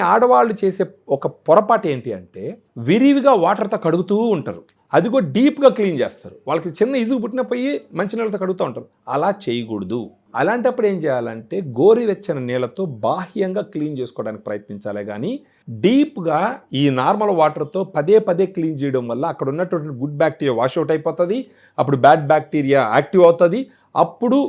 ఆడవాళ్ళు చేసే ఒక పొరపాటు ఏంటి అంటే విరివిగా వాటర్తో కడుగుతూ ఉంటారు. అది కూడా డీప్గా క్లీన్ చేస్తారు. వాళ్ళకి చిన్న ఇసుగు పుట్టిన పోయి మంచినీళ్ళతో కడుగుతూ ఉంటారు. అలా చేయకూడదు. అలాంటప్పుడు ఏం చేయాలంటే గోరువెచ్చని నీళ్ళతో బాహ్యంగా క్లీన్ చేసుకోవడానికి ప్రయత్నించాలి. కానీ డీప్గా ఈ నార్మల్ వాటర్తో పదే పదే క్లీన్ చేయడం వల్ల అక్కడ ఉన్నటువంటి గుడ్ బ్యాక్టీరియా వాష్అవుట్ అయిపోతుంది. అప్పుడు బ్యాడ్ బ్యాక్టీరియా యాక్టివ్ అవుతుంది. అప్పుడు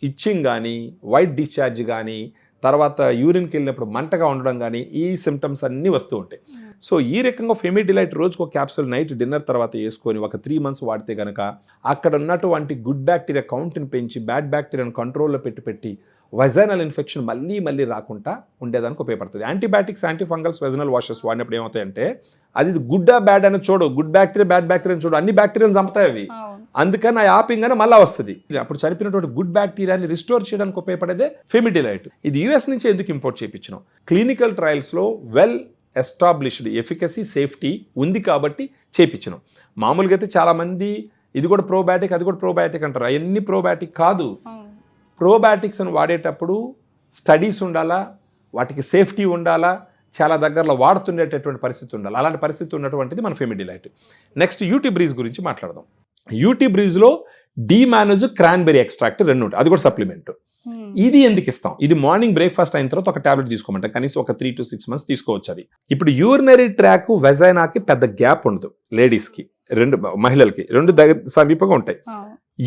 ఇచ్చింగ్ కానీ వైట్ డిశ్చార్జ్ కానీ తర్వాత యూరిన్కి వెళ్ళినప్పుడు మంటగా ఉండడం కానీ ఈ సిమ్టమ్స్ అన్నీ వస్తూ ఉంటాయి. సో ఈ రకంగా ఫెమిడిలైట్ రోజుకు ఒక క్యాప్సూల్ నైట్ డిన్నర్ తర్వాత వేసుకొని ఒక 3 months వాడితే కనుక అక్కడ ఉన్నటువంటి గుడ్ బ్యాక్టీరియా కౌంట్ని పెంచి బ్యాడ్ బ్యాక్టీరియాను కంట్రోల్లో పెట్టి వెజైనల్ ఇన్ఫెక్షన్ మళ్ళీ రాకుండా ఉండేదానికి ఉపయోగపడుతుంది. యాంటీబయాటిక్స్, యాంటీఫంగల్స్, వెజైనల్ వాషెస్ వాడినప్పుడు ఏమవుతాయంటే అది గుడ్ బ్యాడ్ అని చూడు, గుడ్ బ్యాక్టీరియా బ్యాడ్ బ్యాక్టీరియా చూడు, అన్ని బ్యాక్టీరియాని చంపుతాయి అవి. అందుకని ఆ యాపింగ్ అని మళ్ళీ వస్తుంది. అప్పుడు చనిపోయినటువంటి గుడ్ బ్యాక్టీరియాని రిస్టోర్ చేయడానికి ఉపయోగపడేదే ఫెమిడిలైట్. ఇది యుఎస్ నుంచి ఎందుకు ఇంపోర్ట్ చేయించినాం? క్లినికల్ ట్రయల్స్లో వెల్ ఎస్టాబ్లిష్డ్ ఎఫికసీ, సేఫ్టీ ఉంది కాబట్టి చేయించినాం. మామూలుగా అయితే చాలామంది ఇది కూడా ప్రోబయాటిక్, అది కూడా ప్రోబయాటిక్ అంటారు. అవన్నీ ప్రోబయాటిక్ కాదు. ప్రోబయాటిక్స్ అని వాడేటప్పుడు స్టడీస్ ఉండాలా, వాటికి సేఫ్టీ ఉండాలా, చాలా దగ్గరలో వాడుతుండేటటువంటి పరిస్థితి ఉండాలి. అలాంటి పరిస్థితి ఉన్నటువంటిది మన ఫెమిడిలైట్. నెక్స్ట్ యూటీ బ్రీజ్ గురించి మాట్లాడదాం. యూటీ బ్రీజ్లో డీమానోజ్, క్రాన్బెరీ ఎక్స్ట్రాక్ట్ 2 ఉంటాయి. అది కూడా సప్లిమెంట్. ఇది ఎందుకు ఇస్తాం? ఇది మార్నింగ్ బ్రేక్ఫాస్ట్ అయిన తర్వాత ఒక టాబ్లెట్ తీసుకోమంటాం. కనీసం ఒక 3 to 6 months తీసుకోవచ్చు. అది ఇప్పుడు యూరినరీ ట్రాక్ వెజైనాకి పెద్ద గ్యాప్ ఉండదు. లేడీస్కి, మహిళలకి 2 దగ్గర సమీపంగా ఉంటాయి.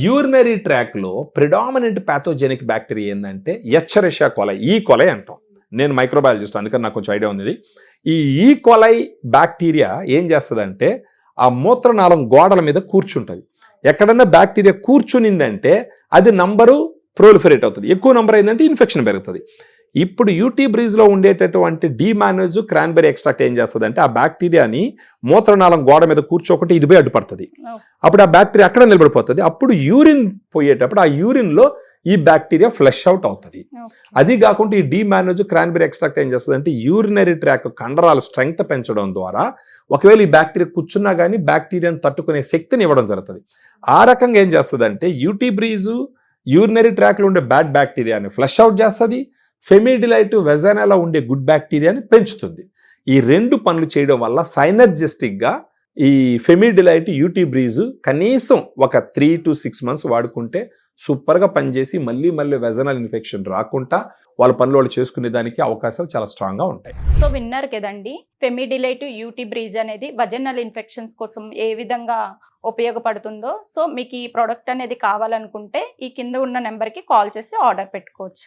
యూరినరీ ట్రాక్ లో ప్రిడామినెంట్ ప్యాథోజెనిక్ బ్యాక్టీరియా ఏంటంటే ఎచ్చరిషియా కొలై, ఈ కొలై అంటాం. నేను మైక్రోబయాలజిస్ట్, అందుకని నాకు కొంచెం ఐడియా ఉంది. ఈ కొలై బ్యాక్టీరియా ఏం చేస్తుందంటే ఆ మూత్రనాళం గోడల మీద కూర్చుంటుంది. ఎక్కడన్నా బ్యాక్టీరియా కూర్చునిందంటే అది నంబరు ప్రోలిఫరేట్ అవుతుంది. ఎక్కువ నంబర్ అయిందంటే ఇన్ఫెక్షన్ పెరుగుతుంది. ఇప్పుడు యూటీ బ్రీజ్లో ఉండేటటువంటి డీమానోజ్, క్రాన్బెరీ ఎక్స్ట్రాక్ట్ ఏం చేస్తుంది అంటే ఆ బ్యాక్టీరియాని మూత్రనాళం గోడ మీద కూర్చోకుంటే ఇది పోయి అడ్డుపడుతుంది. అప్పుడు ఆ బ్యాక్టీరియా అక్కడ నిలబడిపోతుంది. అప్పుడు యూరిన్ పోయేటప్పుడు ఆ యూరిన్లో ఈ బ్యాక్టీరియా ఫ్లష్ అవుట్ అవుతుంది. అది కాకుండా ఈ డీమానోజ్, క్రాన్బెరీ ఎక్స్ట్రాక్ట్ ఏం చేస్తుంది అంటే యూరినరీ ట్రాక్ కండరాల స్ట్రెంగ్త్ పెంచడం ద్వారా ఒకవేళ ఈ బ్యాక్టీరియా కూర్చున్నా కానీ బ్యాక్టీరియాను తట్టుకునే శక్తిని ఇవ్వడం జరుగుతుంది. ఆ రకంగా ఏం చేస్తుంది అంటే యూటీ బ్రీజు యూరినరీ ట్రాక్లో ఉండే బ్యాడ్ బ్యాక్టీరియాని ఫ్లష్ అవుట్ చేస్తుంది. ఫెమిడిలైట్ వెజైనాలో ఉండే గుడ్ బ్యాక్టీరియాని పెంచుతుంది. ఈ 2 పనులు చేయడం వల్ల సైనర్జిస్టిక్గా ఈ ఫెమిడిలైట్, యూటీ బ్రీజు కనీసం ఒక 3 to 6 months వాడుకుంటే సూపర్గా పనిచేసి మళ్ళీ వెజైనల్ ఇన్ఫెక్షన్ రాకుండా వాళ్ళ పనులు వాళ్ళు చేసుకునే దానికి అవకాశాలు చాలా స్ట్రాంగ్గా ఉంటాయి. సో విన్నారు కదండి, ఫెమిడిలైట్, యూటీ బ్రీజ్ అనేది వజనల్ ఇన్ఫెక్షన్స్ కోసం ఏ విధంగా ఉపయోగపడుతుందో. సో మీకు ఈ ప్రోడక్ట్ అనేది కావాలనుకుంటే ఈ కింద ఉన్న నెంబర్కి కాల్ చేసి ఆర్డర్ పెట్టుకోవచ్చు.